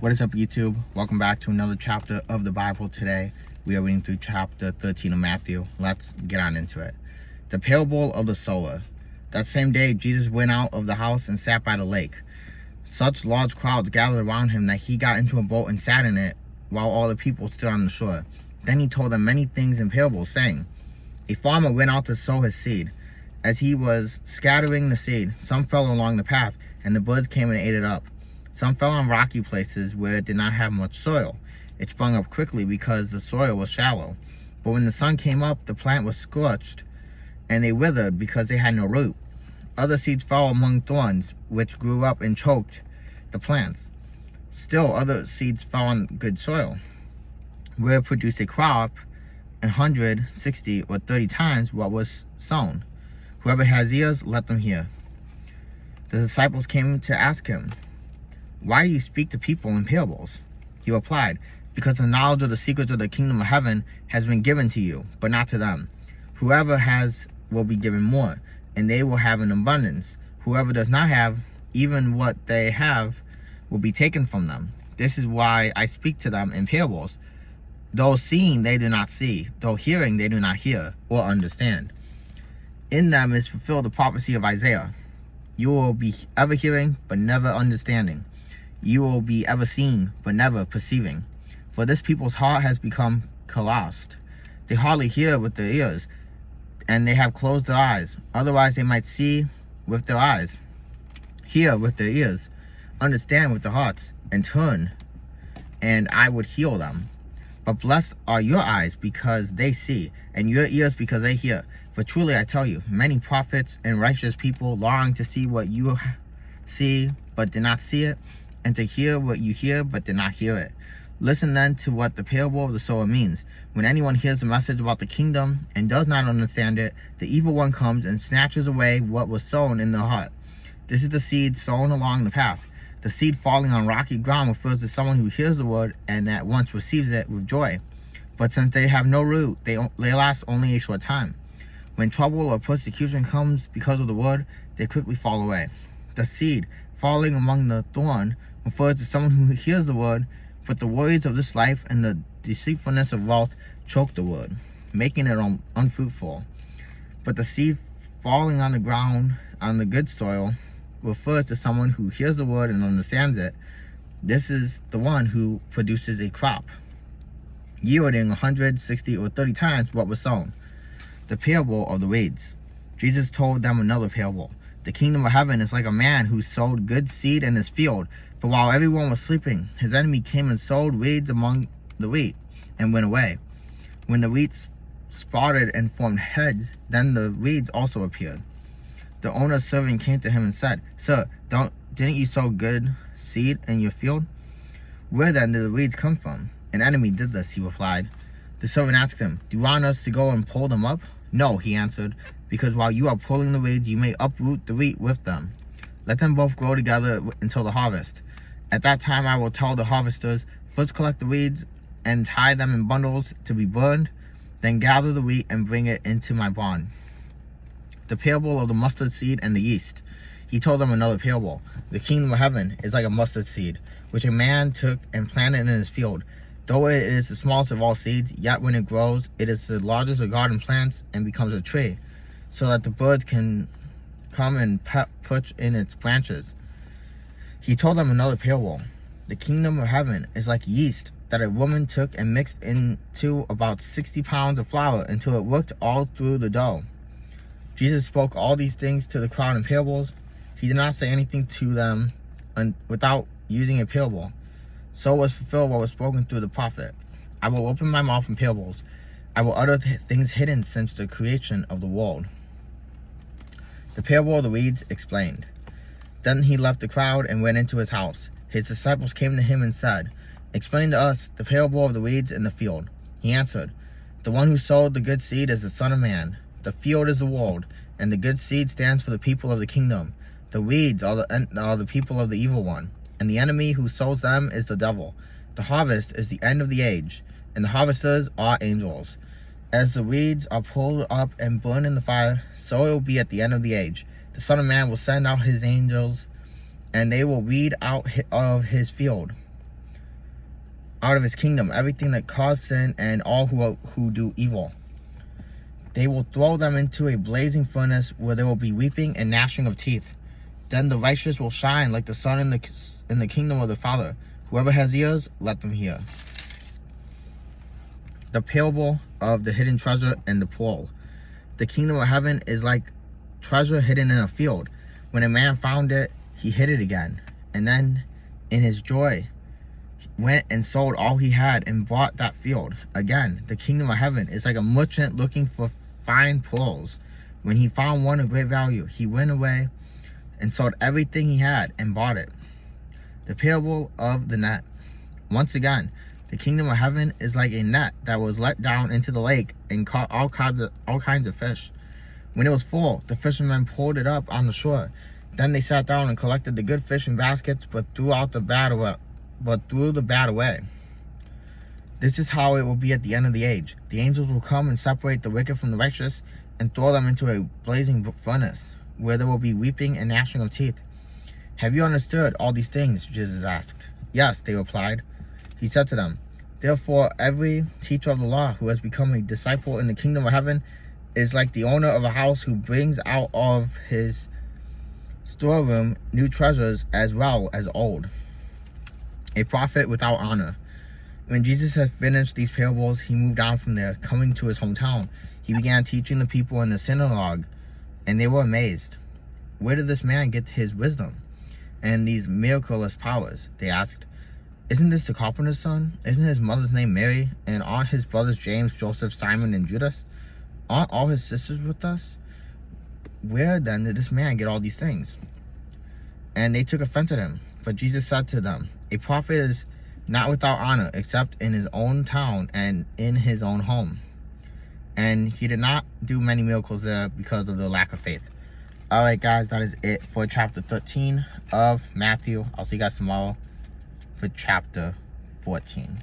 What is up, YouTube? Welcome back to another chapter of the Bible. Today we are reading through chapter 13 of Matthew. Let's get on into it. The parable of the sower. That same day Jesus went out of the house and sat by the lake. Such large crowds gathered around him that he got into a boat and sat in it while all the people stood on the shore. Then he told them many things in parables, saying, A farmer went out to sow his seed. As he was scattering the seed, some fell along the path, and the birds came and ate it up. Some fell on rocky places where it did not have much soil. It sprung up quickly because the soil was shallow. But when the sun came up, the plant was scorched, and they withered because they had no root. Other seeds fell among thorns, which grew up and choked the plants. Still other seeds fell on good soil, where it produced a crop 100, 60, or 30 times what was sown. Whoever has ears, let them hear. The disciples came to ask him, Why do you speak to people in parables? He replied, Because the knowledge of the secrets of the kingdom of heaven has been given to you, but not to them. Whoever has will be given more, and they will have an abundance. Whoever does not have, even what they have will be taken from them. This is why I speak to them in parables. Though seeing, they do not see. Though hearing, they do not hear or understand. In them is fulfilled the prophecy of Isaiah. You will be ever hearing, but never understanding. You will be ever seeing, but never perceiving. For this people's heart has become calloused. They hardly hear with their ears, and they have closed their eyes. Otherwise they might see with their eyes, hear with their ears, understand with their hearts, and turn, and I would heal them. But blessed are your eyes because they see, and your ears because they hear. For truly I tell you, many prophets and righteous people long to see what you see, but did not see it, and to hear what you hear, but did not hear it. Listen then to what the parable of the sower means. When anyone hears the message about the kingdom and does not understand it, the evil one comes and snatches away what was sown in their heart. This is the seed sown along the path. The seed falling on rocky ground refers to someone who hears the word and at once receives it with joy. But since they have no root, they last only a short time. When trouble or persecution comes because of the word, they quickly fall away. The seed falling among the thorn refers to someone who hears the word, but the worries of this life and the deceitfulness of wealth choke the word, making it unfruitful. But the seed falling on the ground on the good soil refers to someone who hears the word and understands it. This is the one who produces a crop, yielding 100, 60, or 30 times what was sown. The parable of the weeds. Jesus told them another parable. The kingdom of heaven is like a man who sowed good seed in his field, but while everyone was sleeping, his enemy came and sowed weeds among the wheat and went away. When the wheat sprouted and formed heads, then the weeds also appeared. The owner's servant came to him and said, Sir, didn't you sow good seed in your field? Where then did the weeds come from? An enemy did this, he replied. The servant asked him, Do you want us to go and pull them up? No, he answered, because while you are pulling the weeds, you may uproot the wheat with them. Let them both grow together until the harvest. At that time I will tell the harvesters, First collect the weeds and tie them in bundles to be burned, then gather the wheat and bring it into my barn. The parable of the mustard seed and the yeast. He told them another parable. The kingdom of heaven is like a mustard seed, which a man took and planted in his field. Though it is the smallest of all seeds, yet when it grows, it is the largest of garden plants and becomes a tree, so that the birds can come and perch in its branches. He told them another parable. The kingdom of heaven is like yeast that a woman took and mixed into about 60 pounds of flour until it worked all through the dough. Jesus spoke all these things to the crowd in parables. He did not say anything to them without using a parable. So was fulfilled what was spoken through the prophet. I will open my mouth in parables. I will utter things hidden since the creation of the world. The parable of the weeds explained. Then he left the crowd and went into his house. His disciples came to him and said, Explain to us the parable of the weeds in the field. He answered, The one who sowed the good seed is the Son of Man. The field is the world, and the good seed stands for the people of the kingdom. The weeds are the people of the evil one, and the enemy who sows them is the devil. The harvest is the end of the age, and the harvesters are angels. As the weeds are pulled up and burned in the fire, so it will be at the end of the age. The Son of Man will send out his angels, and they will weed out of his field out of his kingdom everything that cause sin and all who do evil. They will throw them into a blazing furnace where there will be weeping and gnashing of teeth. Then the righteous will shine like the sun in the kingdom of the Father. Whoever has ears, let them hear. The parable of the hidden treasure and the pearl. The kingdom of heaven is like treasure hidden in a field. When a man found it, he hid it again. And then, in his joy, went and sold all he had and bought that field. Again, the kingdom of heaven is like a merchant looking for fine pearls. When he found one of great value, he went away and sold everything he had and bought it. The parable of the net. Once again, the kingdom of heaven is like a net that was let down into the lake and caught all kinds of fish. When it was full, the fishermen pulled it up on the shore. Then they sat down and collected the good fish in baskets, but threw the bad away. This is how it will be at the end of the age. The angels will come and separate the wicked from the righteous and throw them into a blazing furnace, where there will be weeping and gnashing of teeth. Have you understood all these things? Jesus asked. Yes, they replied. He said to them, therefore, every teacher of the law who has become a disciple in the kingdom of heaven is like the owner of a house who brings out of his storeroom new treasures as well as old. A prophet without honor. When Jesus had finished these parables, he moved on from there. Coming to his hometown, he began teaching the people in the synagogue, and they were amazed. Where did this man get his wisdom and these miraculous powers? They asked. Isn't this the carpenter's son? Isn't his mother's name Mary? And aren't his brothers James, Joseph, Simon, and Judas? Aren't all his sisters with us? Where then did this man get all these things? And they took offense at him. But Jesus said to them, a prophet is not without honor except in his own town and in his own home. And he did not do many miracles there because of the lack of faith. Alright guys, that is it for chapter 13 of Matthew. I'll see you guys tomorrow for chapter 14.